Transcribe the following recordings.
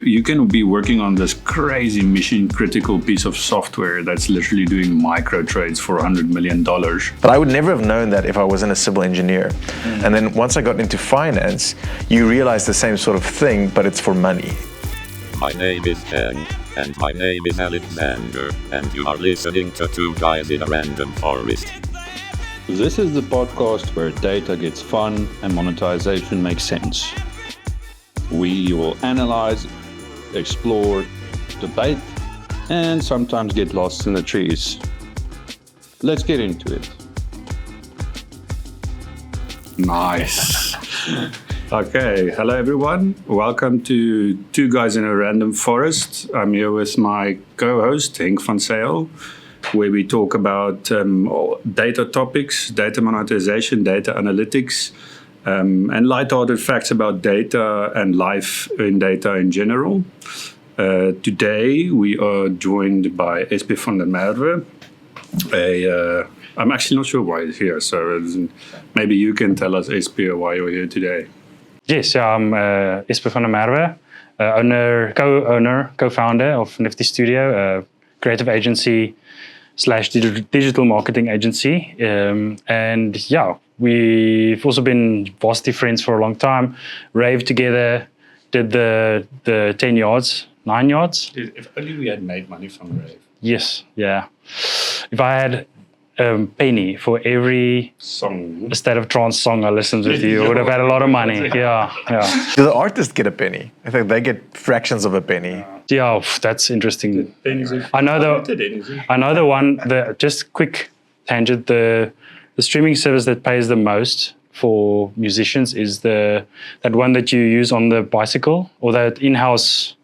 You can be working on this crazy mission critical piece of software that's literally doing micro trades for $100 million. But I would never have known that if I wasn't a civil engineer. And then once I got into finance, you realize the same sort of thing, but it's for money. My name is Ken, and my name is Alexander, and you are listening to Two Guys in a Random Forest. This is the podcast where data gets fun and monetization makes sense. We will analyze, explore, debate, and sometimes get lost in the trees. Let's get into it. Nice. Okay, hello everyone. Welcome to Two Guys in a Random Forest. I'm here with my co-host, Henk van Zyl, where we talk about data topics, data monetization, data analytics, and lighthearted facts about data and life in data in general. Today we are joined by SP van der Merwe. I'm actually not sure why he's here, so maybe you can tell us, SP, why you're here today. Yes, I'm SP van der Merwe, co-founder of Nifty Studio, a creative agency / digital marketing agency. And yeah, we've also been varsity friends for a long time, raved together, did the 10 yards, 9 yards. If only we had made money from rave. Yes, yeah. If I had a penny for every Song. State of Trance song I listened with you, I would have had a lot of money. Yeah. Do the artists get a penny? I think they get fractions of a penny. Yeah, that's interesting. I know the one. Just quick tangent. The streaming service that pays the most for musicians is that one that you use on the bicycle, or that in-house.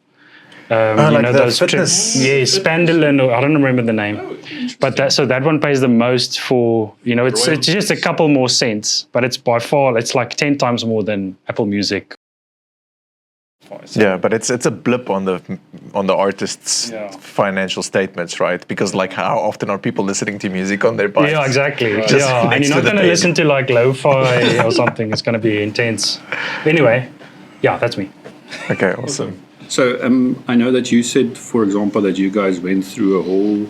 Like those fitness. Yes, Spandolin, or I don't remember the name. But that one pays the most for, it's just a couple more cents, but it's by far, it's like 10 times more than Apple Music. Yeah, but it's a blip on the artist's financial statements, right? Because like, how often are people listening to music on their bikes? Yeah, exactly. Right. Yeah, and you're not going to listen to like lo-fi or something. It's going to be intense. Anyway, yeah, that's me. Okay, awesome. So I know that you said, for example, that you guys went through a whole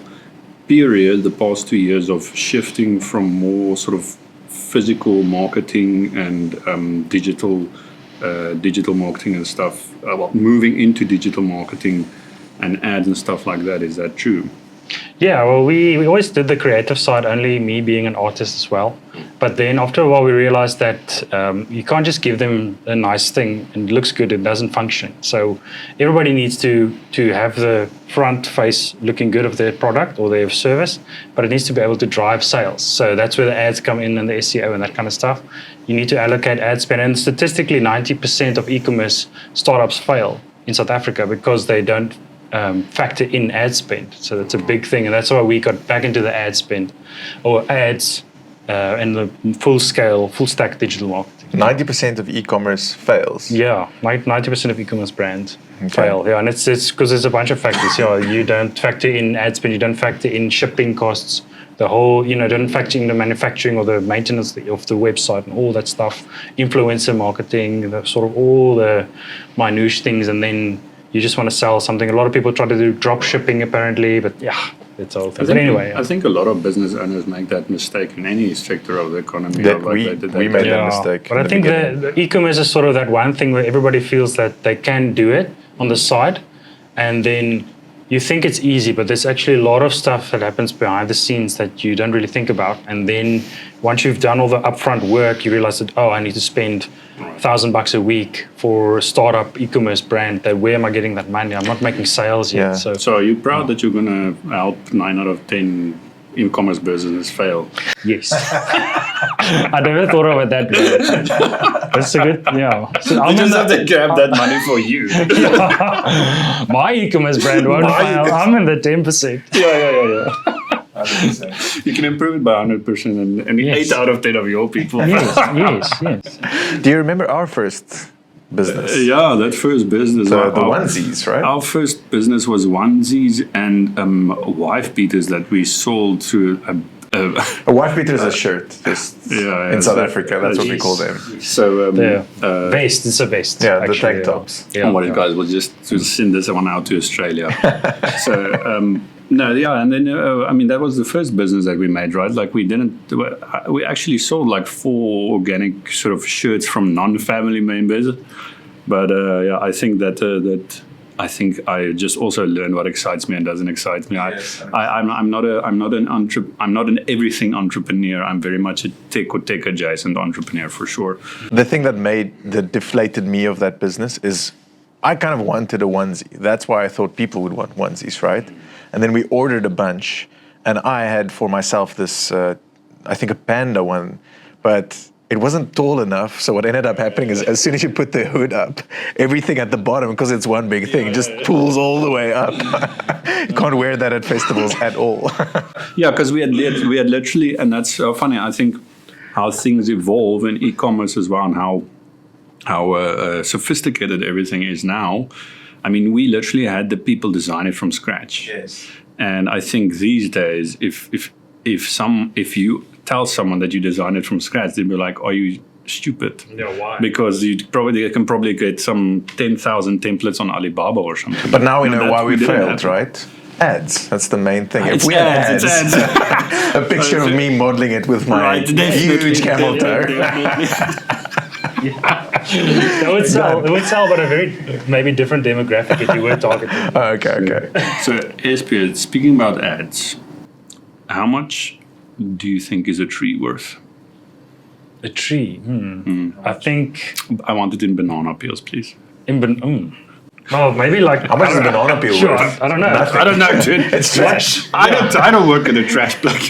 period, the past 2 years, of shifting from more sort of physical marketing and digital marketing and stuff, moving into digital marketing and ads and stuff like that. Is that true? Yeah, well, we always did the creative side, only me being an artist as well. But then after a while, we realized that you can't just give them a nice thing and it looks good, it doesn't function. So everybody needs to have the front face looking good of their product or their service, but it needs to be able to drive sales. So that's where the ads come in and the SEO and that kind of stuff. You need to allocate ad spend. And statistically, 90% of e-commerce startups fail in South Africa because they don't factor in ad spend. So that's a big thing, and that's why we got back into the ad spend or ads and the full stack digital marketing. 90% of e-commerce fails. Yeah, 90% of e-commerce brands fail. Yeah, and it's because there's a bunch of factors. Yeah, you don't factor in ad spend, you don't factor in shipping costs, the whole, don't factor in the manufacturing or the maintenance of the website and all that stuff, influencer marketing, the sort of all the minutiae things, and then you just want to sell something. A lot of people try to do drop shipping apparently, but yeah, it's all thing. But anyway. I think a lot of business owners make that mistake in any sector of the economy. We made that mistake. But I think the e-commerce is sort of that one thing where everybody feels that they can do it on the side, and then you think it's easy, but there's actually a lot of stuff that happens behind the scenes that you don't really think about. And then once you've done all the upfront work, you realize that, I need to spend $1,000 a week for a startup e-commerce brand. Where am I getting that money? I'm not making sales yet. Yeah. So are you proud that you're going to help 9 out of 10 e-commerce businesses fail? Yes. I never thought of it that way. That's a good, So I just have to grab that money for you. My e-commerce brand won't fail. I'm in the 10%. Yeah. You can improve it by 100%, and yes. 8 out of 10 of your people. Yes. Do you remember our first business? That first business. The onesies, right? Our first business was onesies and wife beaters that we sold through A wife beater is a shirt, just in South Africa. That's what we call them. So vest. It's a vest. Yeah, actually, the tank tops. Yeah. What you guys will just to send this one out to Australia. So no, yeah, and then I mean that was the first business that we made, right? Like we actually sold like 4 organic sort of shirts from non-family members, but I think that I just also learned what excites me and doesn't excite me. I'm not an everything entrepreneur. I'm very much a tech adjacent entrepreneur for sure. The thing that deflated me of that business is I kind of wanted a onesie. That's why I thought people would want onesies, right? And then we ordered a bunch, and I had for myself this, I think a panda one, but it wasn't tall enough. So what ended up happening is as soon as you put the hood up, everything at the bottom, because it's one big thing, just pulls all the way up. You can't wear that at festivals at all. Yeah, because we had literally, and that's so funny. I think how things evolve in e-commerce as well, and how sophisticated everything is now. I mean, we literally had the people design it from scratch. Yes. And I think these days, if you tell someone that you designed it from scratch, they'd be like, "Are you stupid?" Yeah, why? Because you can probably get some 10,000 templates on Alibaba or something. But now we know why we failed, right? Ads. That's the main thing. If we had ads, a picture of me modeling it with my huge camel toe. It would sell, but a very maybe different demographic if you were targeting. Okay. So, Espe, speaking about ads, how much do you think is a tree worth? A tree? I think... I want it in banana peels, please. Well, maybe like... How much is a banana peel worth? I don't know. Nothing. I don't know, dude. It's trash. I don't work in a trash block.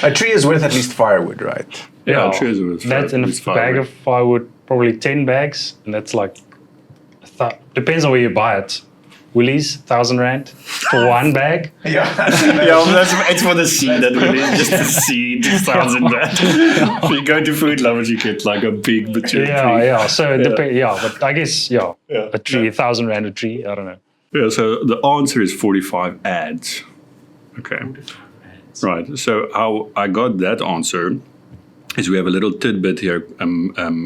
A tree is worth at least firewood, right? Yeah, trees are worth that's in a bag of firewood, probably 10 bags, and that's like... depends on where you buy it. Woolies, 1,000 rand for one bag. Yeah. It's for the seed that we need, just the seed, 1,000 rand. If you go to Food Lovers, you get like a big mature tree. Yeah. So it depends. Yeah, but I guess a tree, 1,000 rand a tree. I don't know. Yeah. So the answer is 45 ads. Okay. 45 ads. Right. So how I got that answer is we have a little tidbit here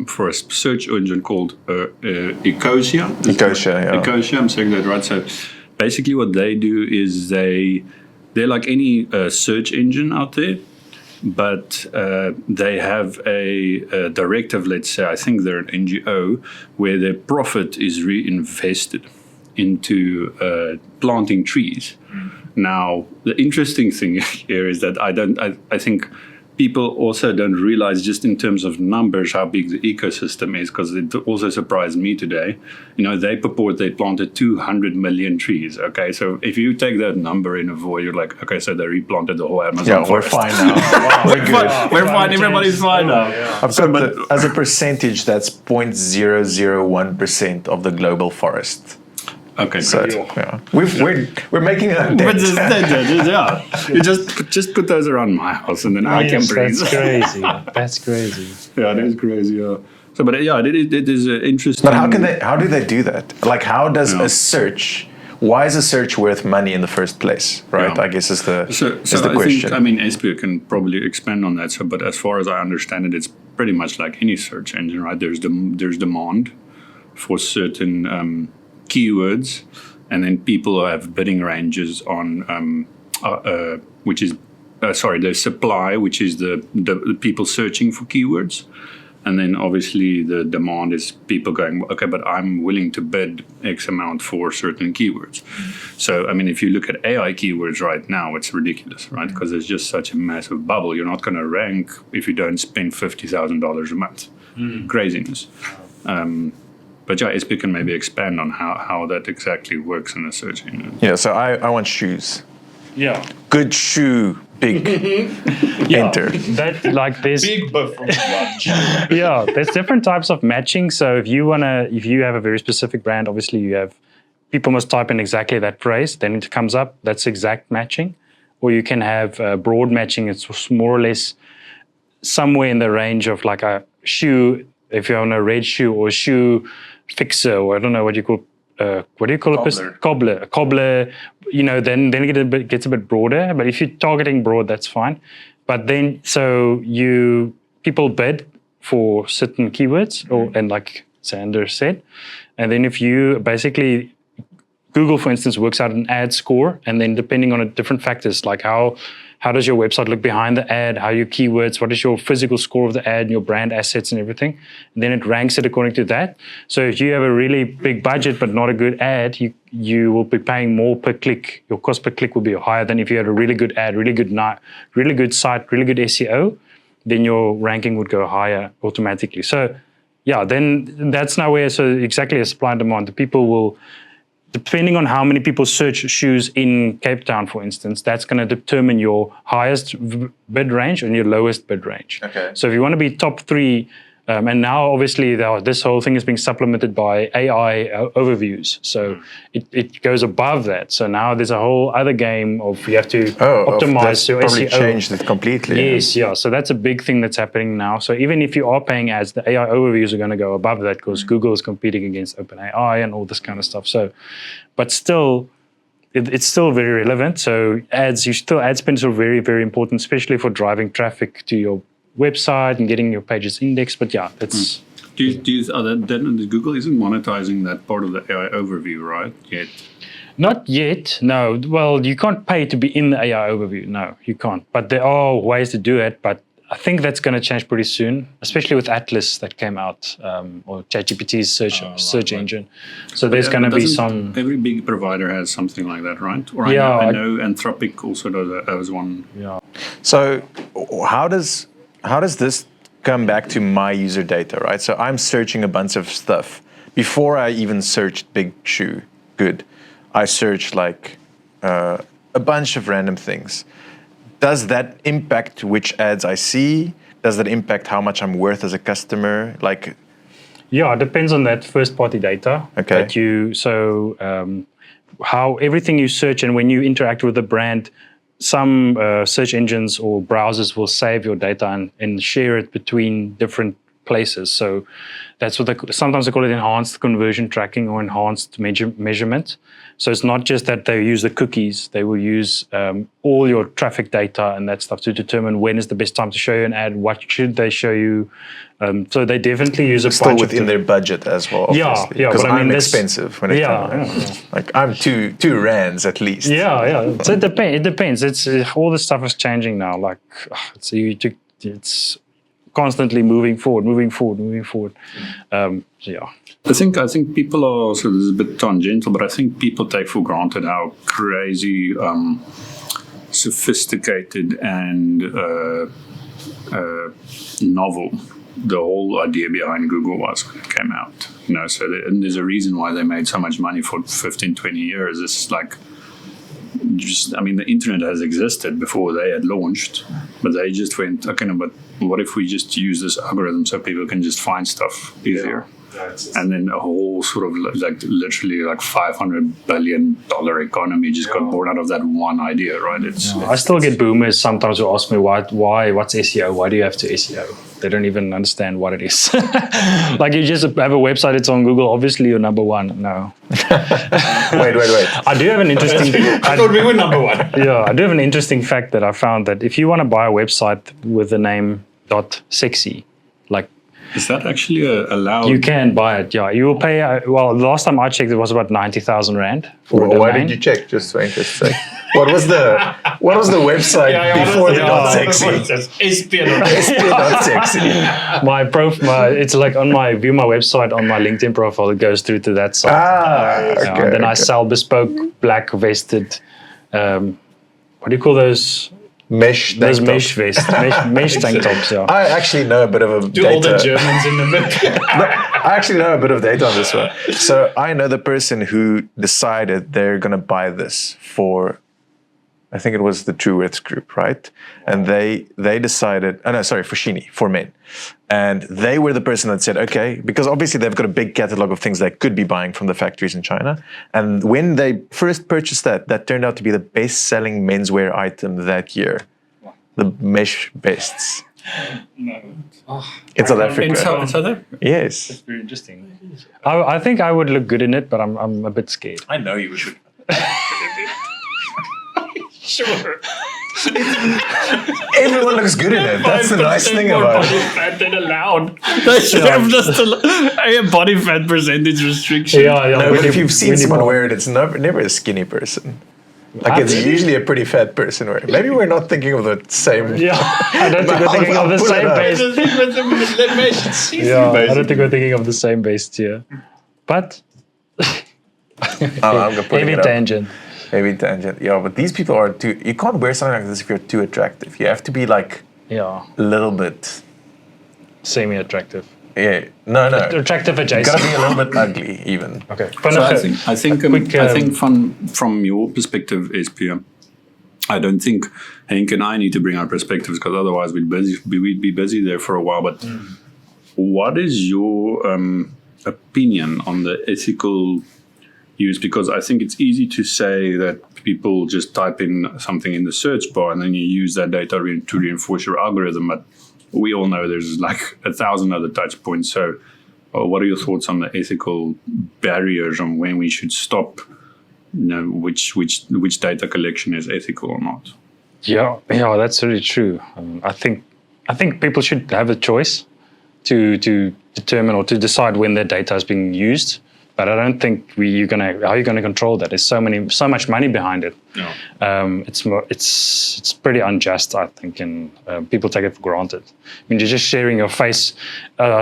for a search engine called Ecosia. Ecosia, I'm saying that right. So basically what they do is they're like any search engine out there, but they have a directive, let's say, I think they're an NGO, where their profit is reinvested into planting trees. Now, the interesting thing here is that I think people also don't realize just in terms of numbers how big the ecosystem is, because it also surprised me today. They purport they planted 200 million trees. Okay, so if you take that number in a void, you're like, okay, so they replanted the whole Amazon forest. We're fine now. We're good. We're fine. Everybody's fine now. I've got as a percentage, that's 0.001% of the global forest. Okay, so we're making a dent. But you just put those around my house, and then I can breathe. That's crazy. That's crazy. Yeah, it is crazy. Yeah. So, but it is interesting. But how do they do that? Like, how does a search? Why is a search worth money in the first place? Right. I guess is the question. I think, Espe can probably expand on that. So, but as far as I understand it, it's pretty much like any search engine, right? There's demand for certain keywords, and then people have bidding ranges on which is there's supply, which is the people searching for keywords, and then obviously the demand is people going, okay, but I'm willing to bid X amount for certain keywords. So if you look at AI keywords right now, it's ridiculous, right? Because there's just such a massive bubble. You're not going to rank if you don't spend $50,000 a month. Craziness. But Espe can maybe expand on how that exactly works in a search engine. Yeah, so I want shoes. Yeah. Good shoe, big. Enter. That like there's Big but from lunch. Yeah, there's different types of matching. So if you have a very specific brand, obviously people must type in exactly that phrase, then it comes up. That's exact matching. Or you can have broad matching. It's more or less somewhere in the range of like a shoe. If you're on a red shoe or shoe fixer, or I don't know what you call it? Cobbler. A cobbler, then it gets a bit broader. But if you're targeting broad, that's fine. But then, people bid for certain keywords, and like Sander said, and then if you basically, Google, for instance, works out an ad score, and then depending on different factors, like how does your website look behind the ad, how your keywords, what is your physical score of the ad, and your brand assets and everything, and then it ranks it according to that. So if you have a really big budget but not a good ad, you will be paying more per click. Your cost per click will be higher than if you had a really good ad, really good site, really good SEO, then your ranking would go higher automatically. So yeah, then that's now where, so exactly a supply and demand, the people will, depending on how many people search shoes in Cape Town, for instance, that's going to determine your highest bid range and your lowest bid range. Okay. So if you want to be top 3, and now obviously this whole thing is being supplemented by AI overviews. So it goes above that. So now there's a whole other game of you have to optimize your probably SEO. Changed it completely. Yes, yeah. So that's a big thing that's happening now. So even if you are paying ads, the AI overviews are going to go above that because Google is competing against OpenAI and all this kind of stuff. So, but still, it's still very relevant. So ad spend is very, very important, especially for driving traffic to your website and getting your pages indexed. But yeah, that's... Google isn't monetizing that part of the AI overview, right, yet? Not yet, no. Well, you can't pay to be in the AI overview. No, you can't. But there are ways to do it. But I think that's going to change pretty soon, especially with Atlas that came out, or ChatGPT's search engine. So there's going to be some... Every big provider has something like that, right? Or Yeah, I know Anthropic also does one. Yeah. So how does this come back to my user data, right? So I'm searching a bunch of stuff. Before I even searched big shoe, good. I searched like a bunch of random things. Does that impact which ads I see? Does that impact how much I'm worth as a customer? Like, yeah, it depends on that first-party data. Okay. How everything you search and when you interact with the brand, some search engines or browsers will save your data and share it between different places. So that's what sometimes they call it enhanced conversion tracking or enhanced measurement. So it's not just that they use the cookies, they will use all your traffic data and that stuff to determine when is the best time to show you an ad, what should they show you. So they definitely use a still bunch within their budget as well, obviously. Yeah. Because But I mean, I'm expensive when it comes. Yeah. Like I'm two rands at least. Yeah. So it depends. It's all this stuff is changing now. Like it's constantly moving forward. Yeah. I think people are, so this is a bit tangential, but I think people take for granted how crazy sophisticated and novel the whole idea behind Google was when it came out. And there's a reason why they made so much money for 15, 20 years. It's like, the internet has existed before they had launched, but they just went, okay, no, but what if we just use this algorithm so people can just find stuff easier? And then a whole sort of literally $500 billion economy just got born out of that one idea, right? I still get boomers sometimes who ask me what's SEO? Why do you have to SEO? They don't even understand what it is. Like you just have a website, it's on Google, obviously you're number one. No. Wait. I do have an interesting... I thought we were number one. Yeah, I do have an interesting fact that I found that if you want to buy a website with the name .sexy, like... Is that actually allowed? You can buy it, yeah. You will pay, the last time I checked, it was about 90,000 Rand for a domain. Why did you check? Just for interest's sake. What was the website before the .sexy? SP.sexy. It's like on my website, on my LinkedIn profile, it goes through to that site. Okay. And then I sell bespoke black vested, what do you call those? Mesh tank tops, yeah. I actually know a bit of all the Germans in the middle. I actually know a bit of data on this one. So I know the person who decided they're going to buy this for, I think it was the Truworths group, right? And they decided, for Shini, for men. And they were the person that said, okay, because obviously they've got a big catalog of things they could be buying from the factories in China. And when they first purchased that turned out to be the best-selling menswear item that year. The mesh vests. No. In South Africa. In South Africa? Yes. That's very interesting. I think I would look good in it, but I'm a bit scared. I know you would. Sure. Everyone looks good in it. That's the nice thing about it. Fat than allowed. They should have just a body fat percentage restriction. Yeah, yeah. No, when but if you- you've seen when you someone buy- wear it, it's never a skinny person. Like it's Really? usually a pretty fat person wearing it. Maybe we're not thinking of the same. Yeah, I don't think we're I'll- thinking of I'll the pull it same up. base. Yeah, I don't think we're thinking of the same base tier. But I'm putting heavy it up. tangent. Maybe tangent. Yeah, but these people are too. You can't wear something like this if you're too attractive. You have to be like Yeah, a little bit. semi-attractive. Yeah. No. Attractive You adjacent. gotta be a little bit ugly, even. Okay. So I think from your perspective, SPM, I don't think Henk and I need to bring our perspectives because otherwise we'd be busy there for a while. But what is your opinion on the ethical use? Because I think it's easy to say that people just type in something in the search bar and then you use that data to reinforce your algorithm. But we all know there's like 1,000 other touch points. So what are your thoughts on the ethical barriers on when we should stop, which data collection is ethical or not? Yeah, that's really true. I think people should have a choice to determine or to decide when their data is being used. But I don't think how are you gonna control that? There's so much money behind it. No. It's pretty unjust, I think, and people take it for granted. I mean, you're just sharing your face.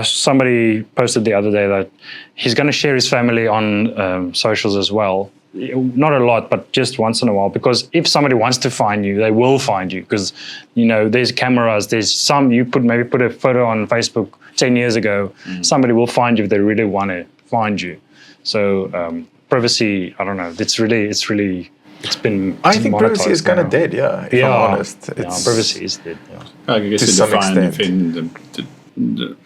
Somebody posted the other day that he's going to share his family on socials as well. Not a lot, but just once in a while. Because if somebody wants to find you, they will find you. Because there's cameras. There's you maybe put a photo on Facebook 10 years ago. Somebody will find you if they really want to find you. So privacy, I don't know. It's been. I think privacy is demonetized kind of now. dead. Yeah, if I'm honest. It's, privacy is dead. Yeah. I guess To it some depends extent.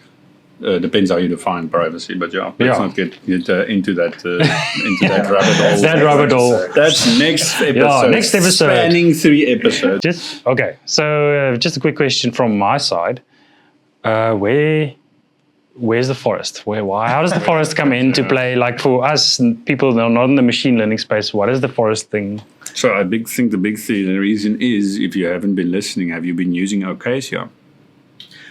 depends how you define privacy, but let's Yeah. not get into that rabbit hole. That rabbit hole. That's next episode. Yeah, next episode. Spanning 3 episodes. So just a quick question from my side. Where's the forest? How does the forest come into play? Like for us people that are not in the machine learning space, what is the forest thing? So I think the reason is, if you haven't been listening, have you been using Acacia?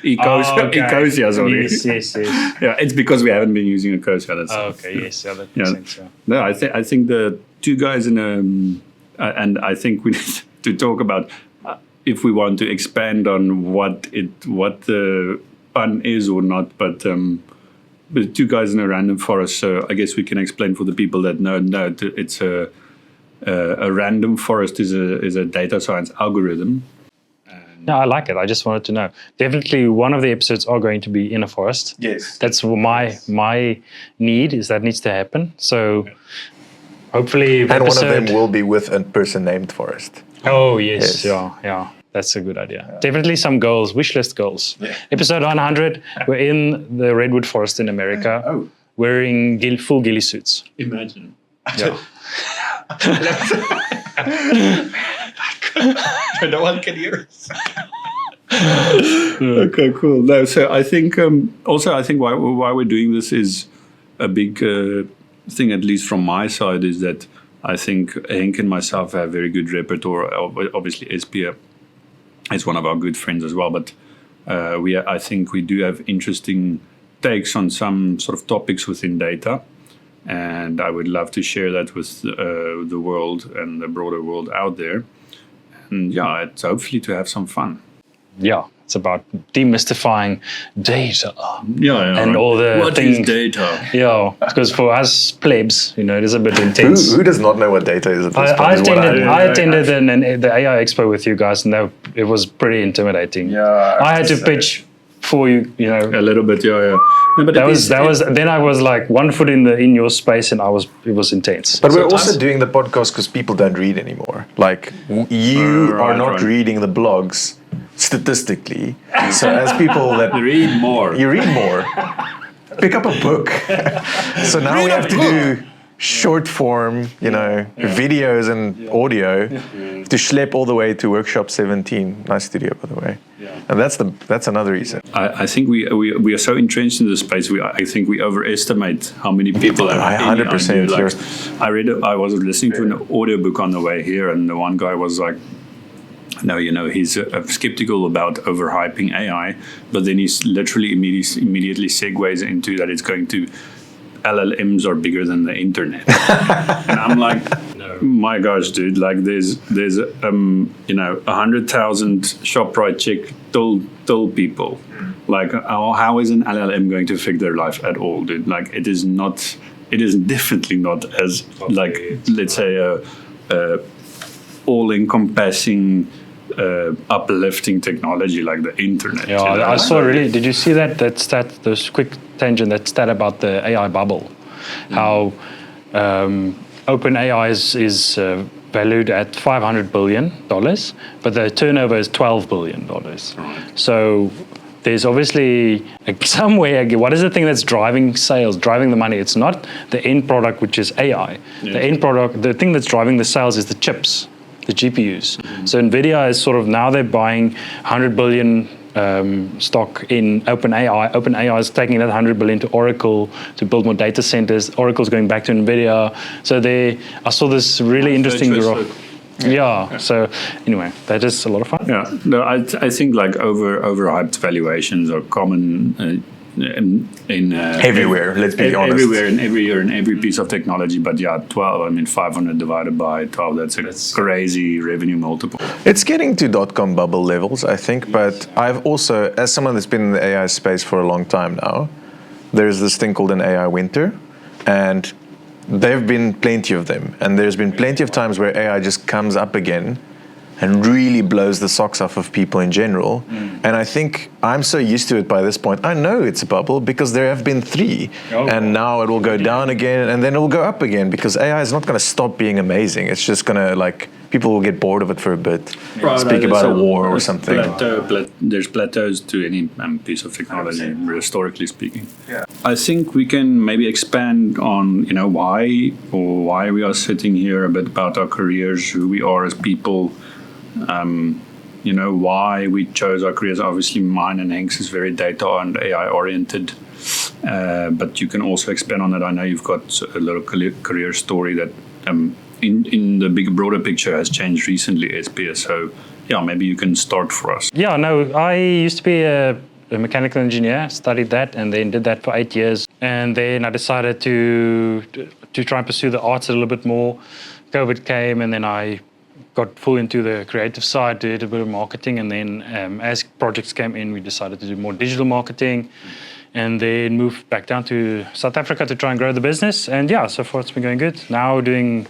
Ecosia, sorry. Yes. Yeah, it's because we haven't been using Acacia. That's Okay, yes, that makes sense. Yeah. No, I think the two guys and I think we need to talk about if we want to expand on what the fun is or not. But the two guys in a random forest. So I guess we can explain for the people that know. It's a random forest is a data science algorithm. No, I like it. I just wanted to know. Definitely, one of the episodes are going to be in a forest. Yes. That's my need. That needs to happen. So hopefully, And one of them will be with a person named Forrest. Oh yes, Yes. yeah. That's a good idea. Definitely some goals, wish list goals. Yeah. Episode 100, we're in the redwood forest in America, wearing full ghillie suits. Imagine. Yeah. No one can hear us. Okay, cool. No, so I think why we're doing this is a big thing, at least from my side, is that I think Henk and myself have very good repertoire. Obviously, SPA is one of our good friends as well, but I think we do have interesting takes on some sort of topics within data. And I would love to share that with the world and the broader world out there. And it's hopefully to have some fun. Yeah, it's about demystifying data. And all the what things. is data? Yeah, because for us plebs, it is a bit intense. Who does not know what data is at this point? I is what attended the AI Expo with you guys, and it was pretty intimidating. Yeah, I had to pitch for you, A little bit, yeah. No, but then I was like 1 foot in your space, and it was intense. But we're also doing the podcast because people don't read anymore. Like you are not reading the blogs statistically. So as people that read more, you read more. Pick up a book. So now we have to do short form, videos and audio to schlep all the way to Workshop 17. Nice studio, by the way. Yeah. And that's another reason. I think we are so entrenched in the space. I think we overestimate how many people have. 100%. I was listening to an audiobook on the way here, and the one guy was like, No, he's skeptical about overhyping AI, but then he's literally immediately segues into that it's going to LLMs are bigger than the internet. And I'm like, no. My gosh, dude, like there's 100,000 ShopRite check told people. Like, how is an LLM going to affect their life at all, dude? Like, it is definitely not as, like, let's say, all-encompassing, uplifting technology like the internet. Yeah, I saw really. Did you see that stat? Those quick tangent, that stat about the AI bubble, how OpenAI is valued at $500 billion, but the turnover is $12 billion. So there's obviously somewhere, what is the thing that's driving sales, driving the money? It's not the end product, which is AI. Yeah. The end product, the thing that's driving the sales is the chips, the GPUs. So NVIDIA is sort of, now they're buying 100 billion stock in OpenAI. OpenAI is taking that 100 billion to Oracle to build more data centers. Oracle's going back to NVIDIA. So I saw this really interesting growth. Yeah. So anyway, that is a lot of fun. Yeah. No, I think like overhyped valuations are common in everywhere. Let's be honest. Everywhere, in every year, in every piece of technology. But yeah, 500 divided by 12. That's crazy revenue multiple. It's getting to .com bubble levels, I think. But I've also, as someone that's been in the AI space for a long time now, there's this thing called an AI winter, and there have been plenty of them, and there's been plenty of times where AI just comes up again and really blows the socks off of people in general. And I think I'm so used to it by this point. I know it's a bubble because there have been 3, and now it will go down again, and then it will go up again, because AI is not going to stop being amazing. It's just going to, like, people will get bored of it for a bit. Speak about a war or something. There's plateaus to any piece of technology, historically speaking. Yeah. I think we can maybe expand on, why we are sitting here, a bit about our careers, who we are as people, why we chose our careers. Obviously, mine and Henk's is very data and AI oriented, but you can also expand on that. I know you've got a little career story that in the big broader picture has changed recently, SPS. So yeah, maybe you can start for us. Yeah, no, I used to be a mechanical engineer, studied that, and then did that for 8 years. And then I decided to try and pursue the arts a little bit more. COVID came, and then I got full into the creative side, did a bit of marketing, and then as projects came in, we decided to do more digital marketing, and then moved back down to South Africa to try and grow the business. And yeah, so far it's been going good. Now doing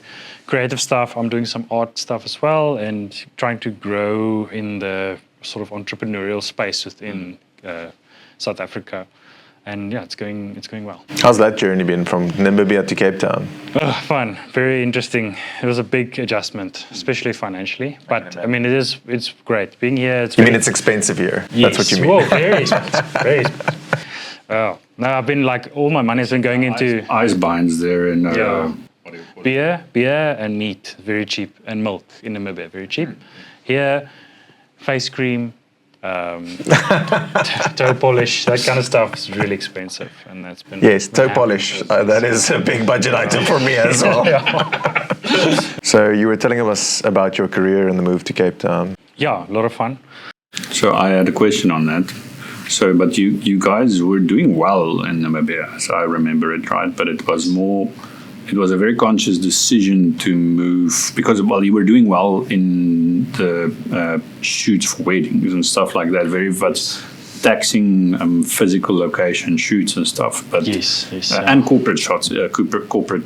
creative stuff, I'm doing some art stuff as well, and trying to grow in the sort of entrepreneurial space within South Africa. And yeah, it's going well. How's that journey been from Namibia to Cape Town? Fun, very interesting. It was a big adjustment, especially financially. But I mean, it's great being here. You mean it's expensive here? Yes. That's what you mean. Whoa, very expensive, very expensive. Oh, no, I've been all my money's been going into ice binds there and beer and meat, very cheap, and milk in Namibia, very cheap. Here, face cream. Toe polish, that kind of stuff is really expensive, and that's been toe polish. That is a big budget item for me as well. So you were telling us about your career and the move to Cape Town. Yeah, a lot of fun. So I had a question on that. So, but you guys were doing well in Namibia, as I remember it, right? But it was a very conscious decision to move because, you were doing well in the shoots for weddings and stuff like that, very much taxing physical location shoots and stuff. But yes, and corporate shots, corporate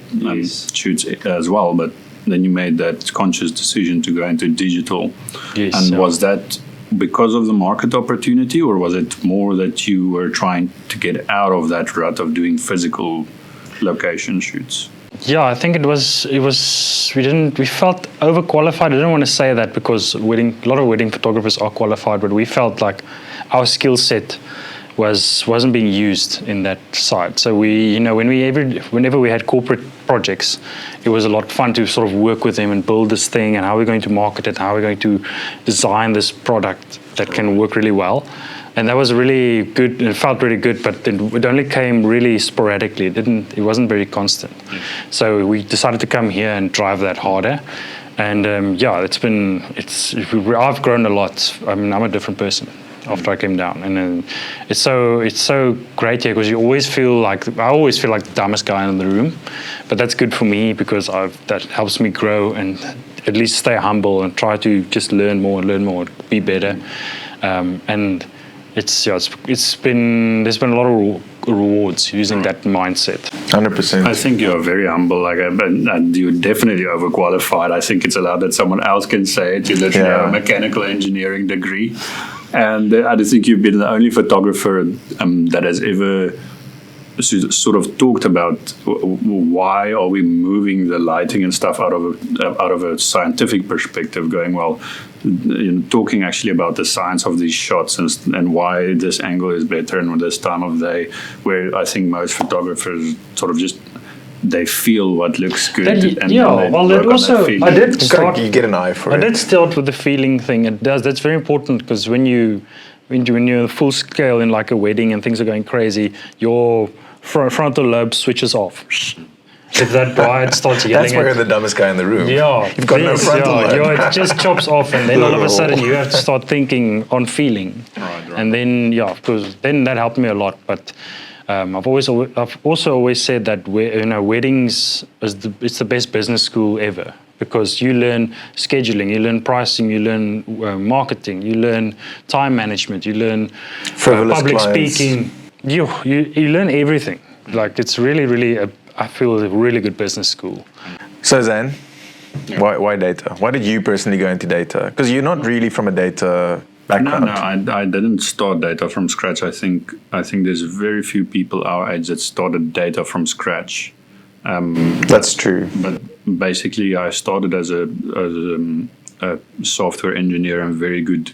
shoots as well. But then you made that conscious decision to go into digital. Yes, and was that because of the market opportunity, or was it more that you were trying to get out of that rut of doing physical location shoots? Yeah, I think it was. We felt overqualified. I didn't want to say that because a lot of wedding photographers are qualified, but we felt like our skill set wasn't being used in that side. So whenever we had corporate projects, it was a lot of fun to sort of work with them and build this thing, and how we're going to market it, how we're going to design this product that can work really well. And that was really good. It felt really good, but it only came really sporadically. It wasn't very constant. So we decided to come here and drive that harder. And I've grown a lot. I mean, I'm a different person after I came down, and then it's so great here because I always feel like the dumbest guy in the room, but that's good for me because that helps me grow and at least stay humble and try to just learn more, be better, and there's been a lot of rewards using that mindset. 100%. I think you're very humble, and you're definitely overqualified. I think it's allowed that someone else can say it. You literally have a mechanical engineering degree, and I think you've been the only photographer that has ever sort of talked about why are we moving the lighting and stuff out of a scientific perspective, going, well, talking actually about the science of these shots and why this angle is better and this time of day, where I think most photographers sort of just they feel what looks good. You get an eye for it. I did start with the feeling thing. That's very important because when you're full scale in like a wedding and things are going crazy, your frontal lobe switches off. If that bride starts yelling, that's why you're the dumbest guy in the room. Yeah, you've got no frontal lobe. It just chops off, and then all of a sudden you have to start thinking on feeling. Right. And then because then that helped me a lot. But I've also always said that weddings it's the best business school ever because you learn scheduling, you learn pricing, you learn marketing, you learn time management, you learn public speaking. You learn everything. Like it's really I feel a really good business school. So Zan, why data? Why did you personally go into data? Because you're not really from a data background. No, I didn't start data from scratch. I think there's very few people our age that started data from scratch. That's true. But basically, I started as a software engineer and very good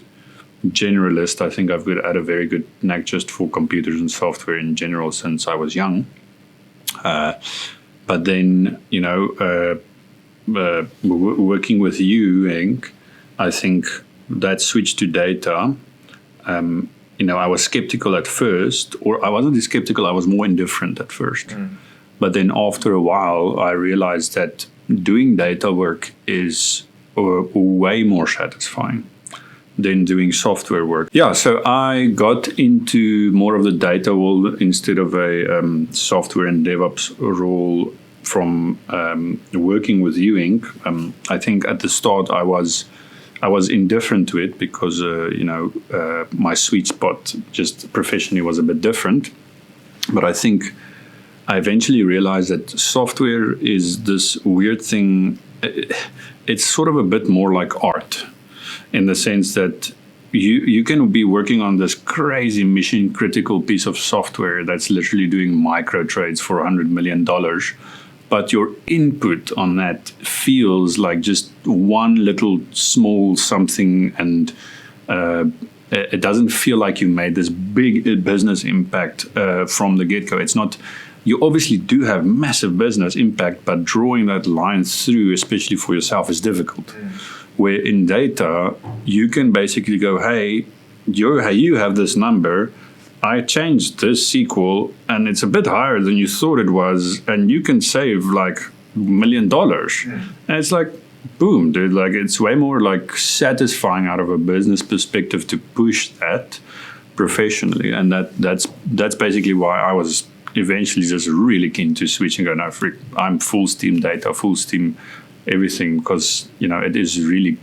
generalist. I think I've had a very good knack just for computers and software in general since I was young. But then, working with you, Henk, I think that switch to data, I was skeptical at first, or I wasn't skeptical, I was more indifferent at first. But then after a while, I realized that doing data work is way more satisfying than doing software work. Yeah, so I got into more of the data world instead of a software and DevOps role from working with you, Henk. I think at the start I was indifferent to it because my sweet spot just professionally was a bit different. But I think I eventually realized that software is this weird thing. It's sort of a bit more like art, in the sense that you can be working on this crazy mission critical piece of software that's literally doing micro trades for $100 million, but your input on that feels like just one little small something, and it doesn't feel like you made this big business impact from the get-go. It's not. You obviously do have massive business impact, but drawing that line through, especially for yourself, is difficult. Where in data, you can basically go, hey, you have this number, I changed this SQL, and it's a bit higher than you thought it was, and you can save like $1 million. And it's like, boom, dude, like it's way more like satisfying out of a business perspective to push that professionally. And that's basically why I was eventually just really keen to switch and go, no, I'm full steam data, full steam everything, because it is really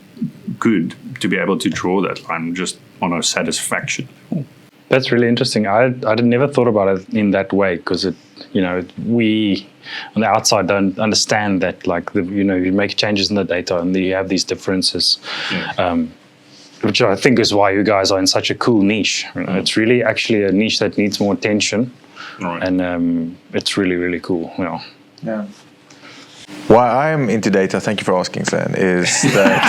good to be able to draw that line just on a satisfaction. That's really interesting. I never thought about it in that way because we on the outside don't understand that, like you make changes in the data and you have these differences, which I think is why you guys are in such a cool niche. It's really actually a niche that needs more attention, and it's really, really cool. Yeah. Why I'm into data, thank you for asking, Zan, is that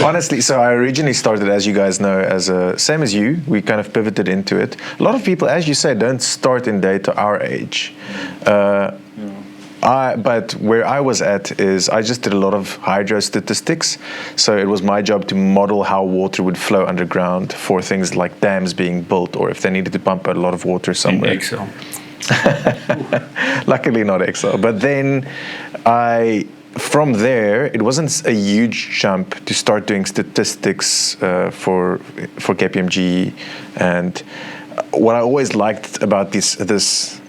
honestly, so I originally started, as you guys know, as same as you, we kind of pivoted into it. A lot of people, as you said, don't start in data our age. But where I was at is I just did a lot of hydro statistics. So it was my job to model how water would flow underground for things like dams being built, or if they needed to pump out a lot of water somewhere. In Excel. Luckily not Excel. But then From there, it wasn't a huge jump to start doing statistics for KPMG. And what I always liked about this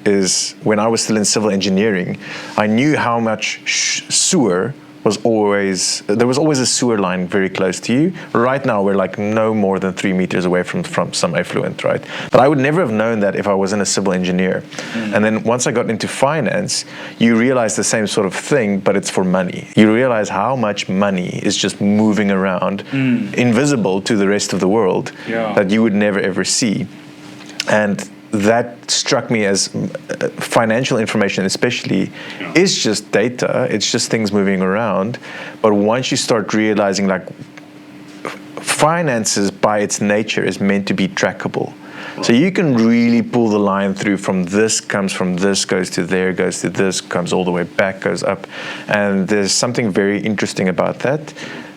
is when I was still in civil engineering, I knew how much sewer there was always a sewer line very close to you. Right now, we're like no more than 3 meters away from some effluent, right? But I would never have known that if I wasn't a civil engineer. And then once I got into finance, you realize the same sort of thing, but it's for money. You realize how much money is just moving around, invisible to the rest of the world, that you would never ever see. And that struck me as financial information especially is just data. It's just things moving around. But once you start realizing like finances by its nature is meant to be trackable. So you can really pull the line through from this comes from this, goes to there, goes to this, comes all the way back, goes up. And there's something very interesting about that.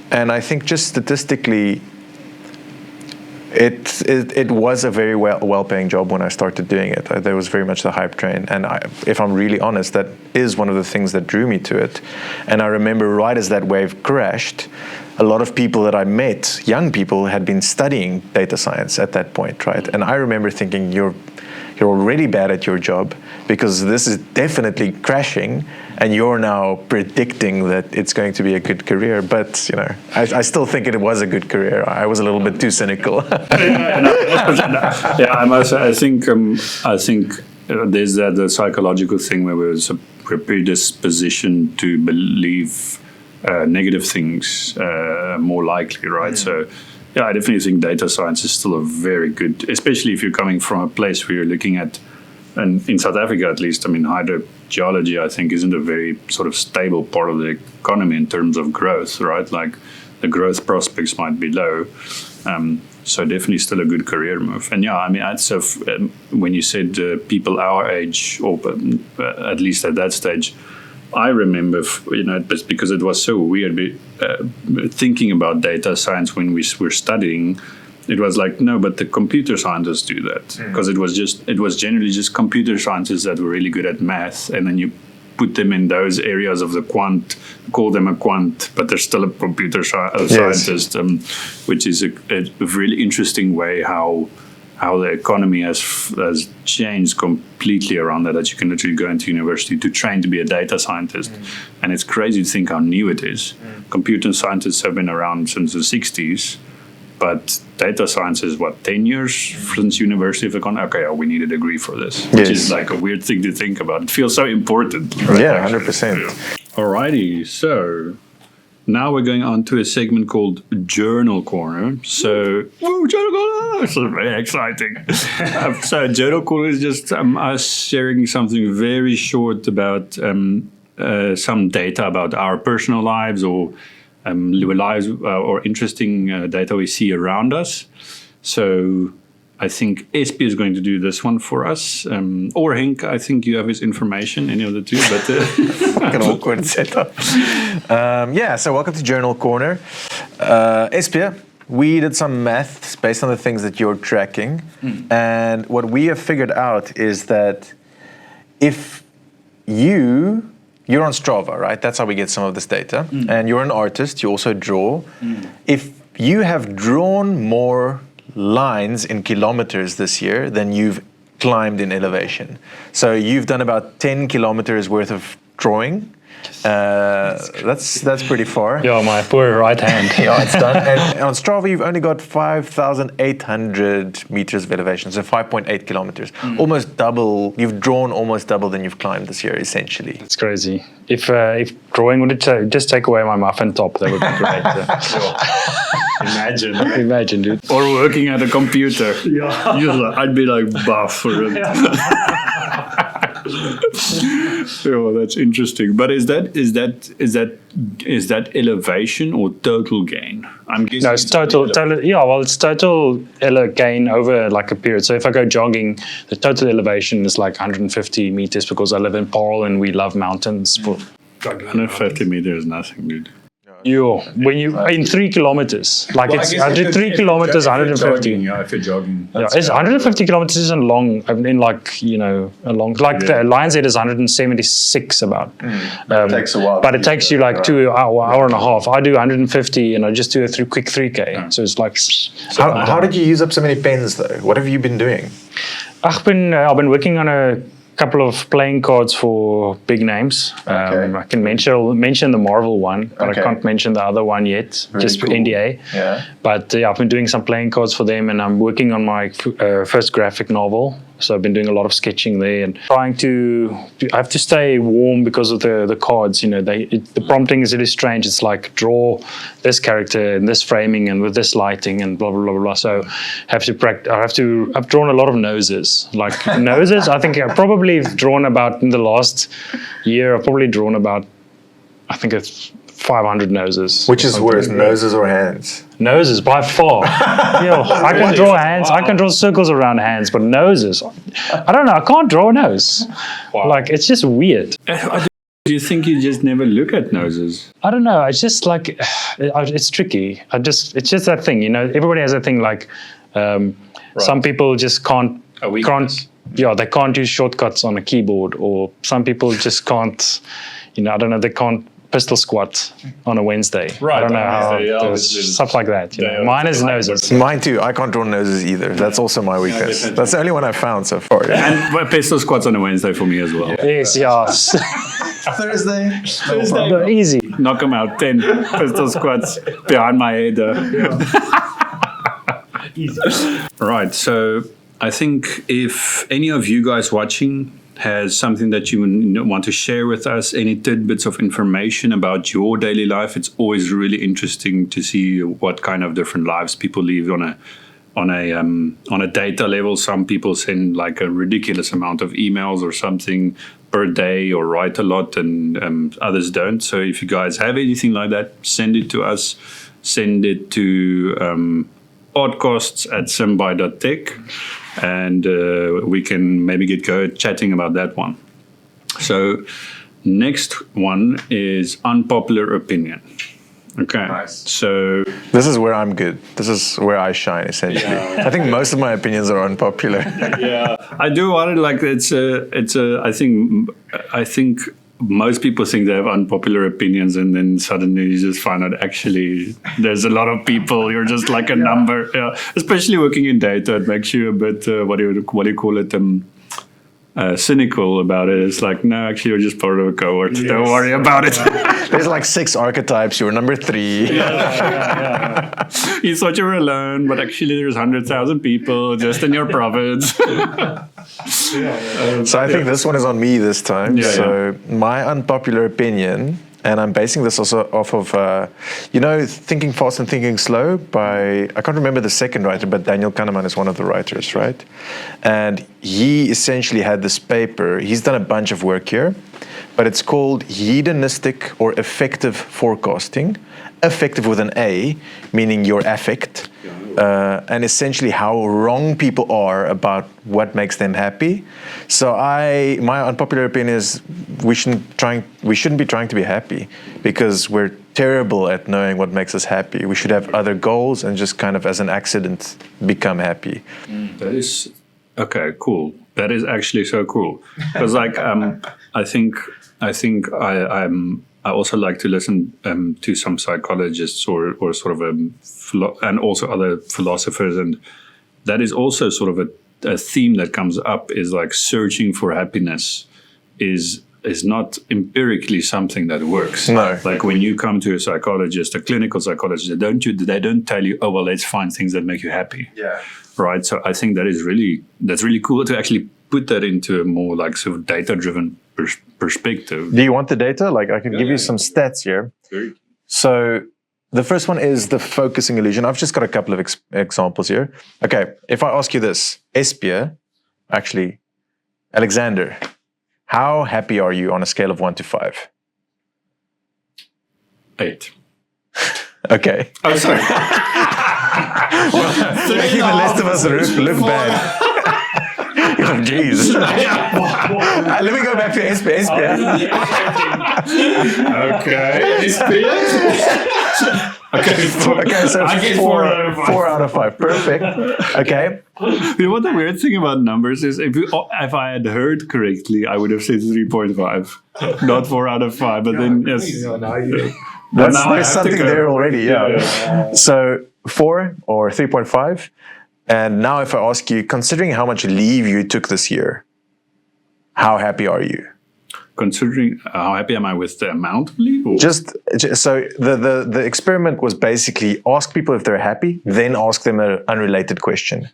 And I think just statistically, it was a very well-paying job when I started doing it. There was very much the hype train. And if I'm really honest, that is one of the things that drew me to it. And I remember right as that wave crashed, a lot of people that I met, young people, had been studying data science at that point, right? And I remember thinking, you're already bad at your job because this is definitely crashing and you're now predicting that it's going to be a good career. But, I still think it was a good career. I was a little bit too cynical. I think there's that psychological thing where we're predispositioned to believe negative things more likely, right? So, I definitely think data science is still a very good, especially if you're coming from a place where you're looking at, and in South Africa at least, hydrogeology, I think, isn't a very sort of stable part of the economy in terms of growth, right? Like the growth prospects might be low. So definitely still a good career move. And when you said people our age, or at least at that stage, I remember, because it was so weird thinking about data science when we were studying. It was like, no, but the computer scientists do that, because it was generally just computer scientists that were really good at math, and then you put them in those areas of the quant, call them a quant, but they're still a computer scientist, which is a really interesting way how the economy has changed completely around that you can literally go into university to train to be a data scientist. And it's crazy to think how new it is. Computer scientists have been around since the 60s, but data science is 10 years since University of Econ? Okay, we need a degree for this, which is like a weird thing to think about. It feels so important. Right? Yeah, 100%. Alrighty, so now we're going on to a segment called Journal Corner. So, Journal Corner! This is very exciting. So, Journal Corner is just us sharing something very short about some data about our personal lives or lives or interesting data we see around us. So, I think SP is going to do this one for us. Or Henk, I think you have his information, any of the two. But an awkward setup. So welcome to Journal Corner. SP, we did some maths based on the things that you're tracking. And what we have figured out is that if you're on Strava, right? That's how we get some of this data. And you're an artist, you also draw. If you have drawn more lines in kilometers this year than you've climbed in elevation. So you've done about 10 kilometers worth of drawing. That's pretty far. Yeah, my poor right hand. Yeah, it's done. And on Strava, you've only got 5,800 meters of elevation, so 5.8 kilometers. Almost double. You've drawn almost double than you've climbed this year, essentially. It's crazy. If drawing would just take away my muffin top, that would be great. Imagine, dude. Or working at a computer. Yeah. I'd be like buff for it. Oh, that's interesting. But is that elevation or total gain? I'm guessing. No, it's total. Yeah, well, it's total gain over like a period. So if I go jogging, the total elevation is like 150 meters because I live in Paarl and we love mountains. 150 meters is nothing, dude. When you in 3 kilometers, like it's 3 kilometers, 150. If you're jogging. Yeah, it's 150 kilometers isn't long. I mean, like a long. Like the Lion's Head is 176 about. It takes a while. But it takes you like 2 hour and a half. I do 150, and I just do a quick 3K. So it's like. How did you use up so many pens though? What have you been doing? I've been working on a couple of playing cards for big names. I can mention the Marvel one, but I can't mention the other one yet. Just cool. NDA. Yeah. But I've been doing some playing cards for them, and I'm working on my first graphic novel. So I've been doing a lot of sketching there and trying to. I have to stay warm because of the cards. You know, the prompting is really strange. It's like draw this character in this framing and with this lighting and blah blah blah blah. So have to practice. I've drawn a lot of noses. Like noses, I think I've probably drawn about in the last year. I've probably drawn about. I think it's 500 noses. Which is worse, noses or hands? Noses by far. I can draw hands. I can draw circles around hands, but noses, I don't know. I can't draw a nose. Wow. Like it's just weird. Do you think you just never look at noses? I don't know. It's just like it's tricky. It's just that thing. You know, everybody has a thing. Like some people just can't. They can't use shortcuts on a keyboard, or some people just can't. You know, I don't know. They can't pistol squat on a Wednesday. Right. I don't know how stuff like that. You know. Mine is noses. Mine too. I can't draw noses either. That's also my weakness. That's the only one I've found so far. Yeah. And pistol squats on a Wednesday for me as well. Yes. Thursday. Easy. Knock them out. 10 pistol squats behind my head. Easy. Right. So I think if any of you guys watching has something that you want to share with us, any tidbits of information about your daily life, it's always really interesting to see what kind of different lives people live on a data level. Some people send like a ridiculous amount of emails or something per day, or write a lot, and others don't. So if you guys have anything like that, send it to us. Send it to podcasts@symbyte.tech. And we can maybe get going chatting about that one. So next one is unpopular opinion. Okay. Nice. So this is where I'm good. This is where I shine, essentially. I think most of my opinions are unpopular. I do want it like I think most people think they have unpopular opinions, and then suddenly you just find out actually there's a lot of people. You're just like a number. Yeah. Especially working in data, it makes you a bit what do you call it? Cynical about it. It's like, no, actually you're just part of a cohort. Yes. Don't worry about it. There's like 6 archetypes. You're number 3. You thought you were alone, but actually there's 100,000 people just in your province. So I think this one is on me this time. My unpopular opinion, and I'm basing this also off of, Thinking Fast and Thinking Slow by, I can't remember the second writer, but Daniel Kahneman is one of the writers, right? And he essentially had this paper. He's done a bunch of work here, but it's called Hedonistic or Effective Forecasting. Effective with an A, meaning your affect. And essentially how wrong people are about what makes them happy. So my unpopular opinion is we shouldn't be trying to be happy, because we're terrible at knowing what makes us happy. We should have other goals and just kind of as an accident become happy. That is okay, cool. That is actually so cool. Because I also like to listen to some psychologists or sort of and also other philosophers, and that is also sort of a theme that comes up, is like searching for happiness is not empirically something that works. No. Like when you come to a psychologist, a clinical psychologist, they don't tell you, oh well, let's find things that make you happy. Yeah. Right. So I think that's really cool to actually put that into a more like sort of data-driven perspective. Do you want the data? Like I can give you some stats here. So the first one is the focusing illusion. I've just got a couple of examples here. Okay, if I ask you this, Alexander, how happy are you on a scale of 1 to 5? 8. Okay. Oh, sorry. Making the rest of us look bad. Jeez. Let me go back to SP. Okay. Okay, so I get 4 out of 5. Perfect. Okay. You know what the weird thing about numbers is? If I had heard correctly, I would have said 3.5, not 4 out of 5. But then yes, There's something there already. Yeah. So 4 or 3.5. And now, if I ask you, considering how much leave you took this year, how happy are you? Considering how happy am I with the amount of leave? Or? Just so the experiment was basically ask people if they're happy, then ask them an unrelated question.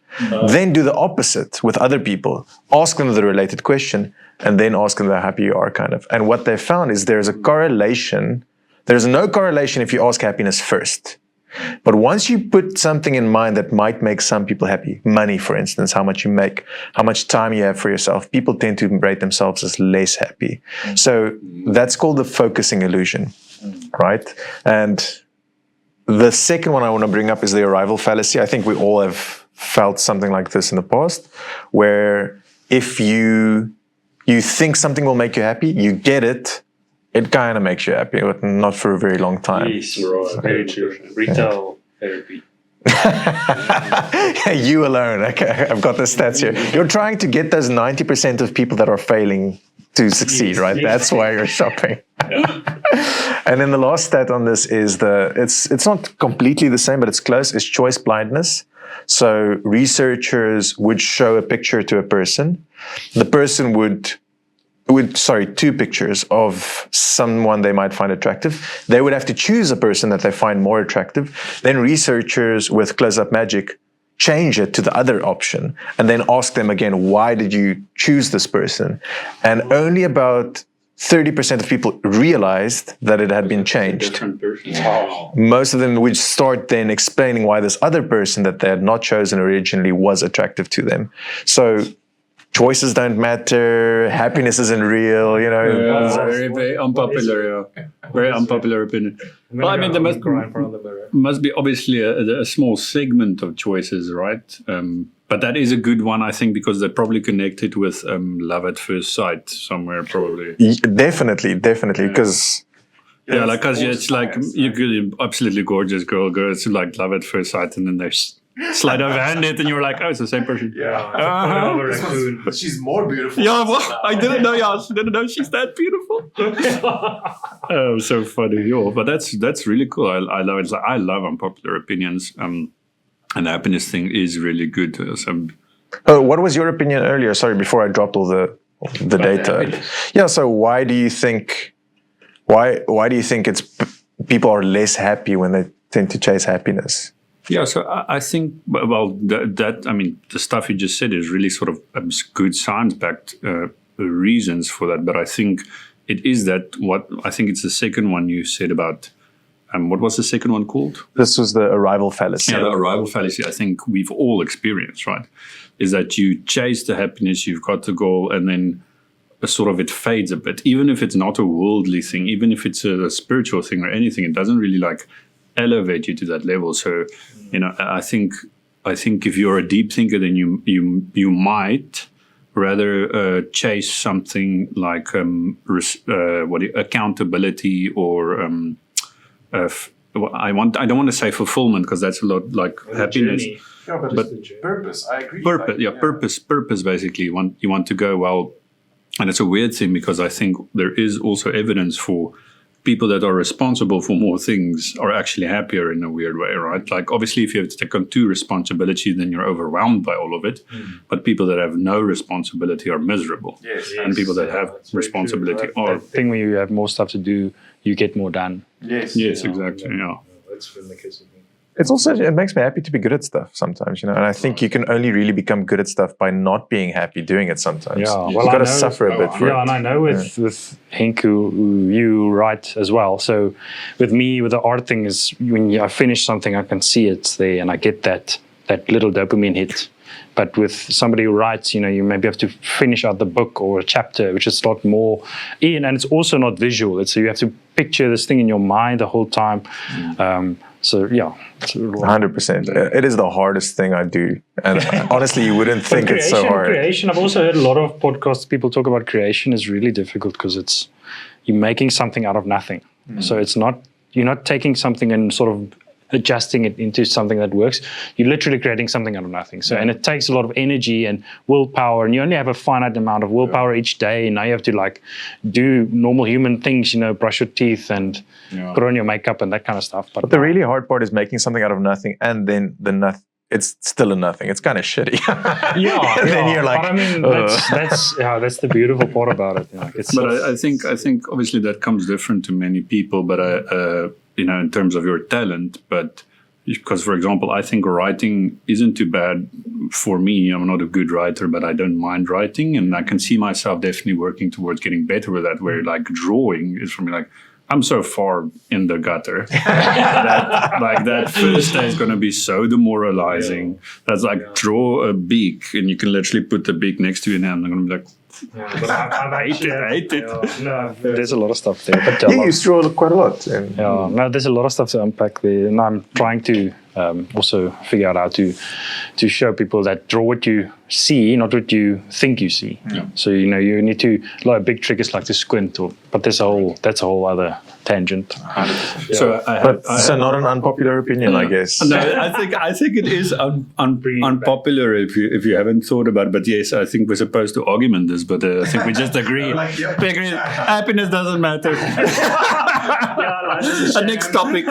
Then do the opposite with other people. Ask them the related question, and then ask them how happy you are, kind of. And what they found is there's a correlation. There's no correlation if you ask happiness first. But once you put something in mind that might make some people happy, money, for instance, how much you make, how much time you have for yourself, people tend to rate themselves as less happy. So that's called the focusing illusion, right? And the second one I want to bring up is the arrival fallacy. I think we all have felt something like this in the past, where if you think something will make you happy, you get it, it kind of makes you happy, but not for a very long time. Yes, right. Very true. Retail therapy. You alone. Okay, I've got the stats here. You're trying to get those 90% of people that are failing to succeed, right? That's why you're shopping. And then the last stat on this is it's not completely the same, but it's close. It's choice blindness. So researchers would show a picture to a person. The person would 2 pictures of someone they might find attractive. They would have to choose a person that they find more attractive. Then researchers with close-up magic change it to the other option and then ask them again, why did you choose this person? And only about 30% of people realized that it had been changed. Wow. Most of them would start then explaining why this other person that they had not chosen originally was attractive to them. So choices don't matter. Happiness isn't real, you know. Yeah, very unpopular. Yeah. Very unpopular opinion. Well, I mean, there must be obviously a small segment of choices, right? But that is a good one, I think, because they're probably connected with love at first sight somewhere, probably. Definitely, because. Yeah, like, because it's like you could absolutely gorgeous girl goes to like love at first sight, and then there's slide of hand it, and you're like, oh, it's the same person. Yeah. She's more beautiful. Yeah, well, I didn't know. Yeah, I didn't know she's that beautiful. Oh, so funny. Yeah, but that's really cool. I love it. It's like, I love unpopular opinions. And the happiness thing is really good. What was your opinion earlier? Sorry, before I dropped all the data. Yeah. So why do you think? Why do you think people are less happy when they tend to chase happiness? Yeah, so I think, well, that I mean, the stuff you just said is really sort of good science-backed reasons for that. But I think it is I think it's the second one you said about, what was the second one called? This was the arrival fallacy. Yeah, the arrival fallacy, I think we've all experienced, right? Is that you chase the happiness, you've got the goal, and then sort of it fades a bit. Even if it's not a worldly thing, even if it's a spiritual thing or anything, it doesn't really like elevate you to that level. So, you know, I think if you're a deep thinker, then you might rather chase something like accountability or I don't want to say fulfillment, because that's a lot like happiness. But purpose. I agree. Purpose. Basically, you want to go well. And it's a weird thing, because I think there is also evidence for people that are responsible for more things are actually happier in a weird way, right? Like, obviously, if you have to take on too responsibility, then you're overwhelmed by all of it. But people that have no responsibility are miserable. Yes, and people that have responsibility are... I think when you have more stuff to do, you get more done. Yes, exactly, yeah. That's been the case with me. It's also, it makes me happy to be good at stuff sometimes, you know, and I think you can only really become good at stuff by not being happy doing it sometimes. Yeah, you've got to suffer a bit for it. Yeah, and I know with Henk, who you write as well. So with me, with the art thing is when I finish something, I can see it's there and I get that little dopamine hit. But with somebody who writes, you know, you maybe have to finish out the book or a chapter, which is a lot more in, and it's also not visual. So you have to picture this thing in your mind the whole time. So yeah, it's 100%. It is the hardest thing I do, and honestly, you wouldn't think it's so hard. Creation. I've also heard a lot of podcasts. People talk about creation is really difficult because you're making something out of nothing. So you're not taking something and sort of adjusting it into something that works. You're literally creating something out of nothing. So and it takes a lot of energy and willpower, and you only have a finite amount of willpower each day. And now you have to like do normal human things, brush your teeth and put on your makeup and that kind of stuff. But the really hard part is making something out of nothing, and then it's still a nothing. It's kind of shitty. And then you're like, but I mean, that's the beautiful part about it. I think obviously that comes different to many people, but in terms of your talent, but because, for example, I think writing isn't too bad for me. I'm not a good writer, but I don't mind writing, and I can see myself definitely working towards getting better with that, where like drawing is for me like, I'm so far in the gutter that first day is going to be so demoralizing. That's like draw a beak and you can literally put the beak next to you, and I'm going to be like, I hate it. No, there's a lot of stuff there. But you draw quite a lot. No, there's a lot of stuff to unpack there, and I'm trying to also figure out how to show people that draw what you see, not what you think you see. Yeah. So you need to. A big trick is like to squint, but that's a whole other tangent. So not an unpopular opinion, I guess. No, I think it is unpopular if you haven't thought about it. But yes, I think we're supposed to argument this, but I think we just agree. Happiness doesn't matter. Next topic.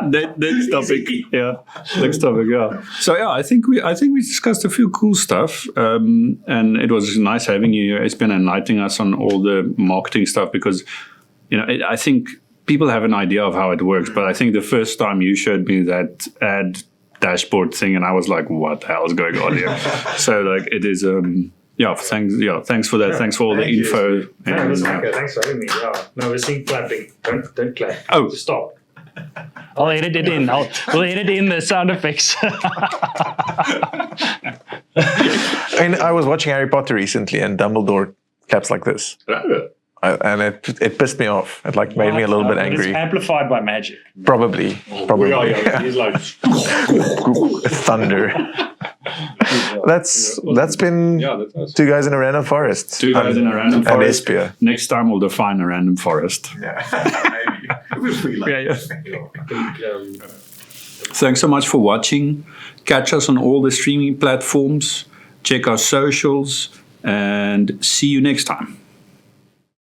Next topic. Yeah. Next topic. Yeah. So I think we discussed a few cool stuff, and it was nice having you here. It's been enlightening us on all the marketing stuff because, I think people have an idea of how it works, but I think the first time you showed me that ad dashboard thing, and I was like, "What the hell is going on here?" So like it is. Thanks for that. Yeah, thanks for all the info. Okay. Thanks for having me. No, we're seeing clapping. Don't clap. Oh, just stop. I'll edit it in. We'll edit in the sound effects. And I was watching Harry Potter recently, and Dumbledore claps like this. And it pissed me off. It made me a little bit angry. It's amplified by magic. Probably. He's like thunder. That's been Two Guys in a Random Forest. Two Guys in a Random Forest. And Espia. Next time we'll define a random forest. Yeah. Maybe. Thanks so much for watching. Catch us on all the streaming platforms. Check our socials, and see you next time.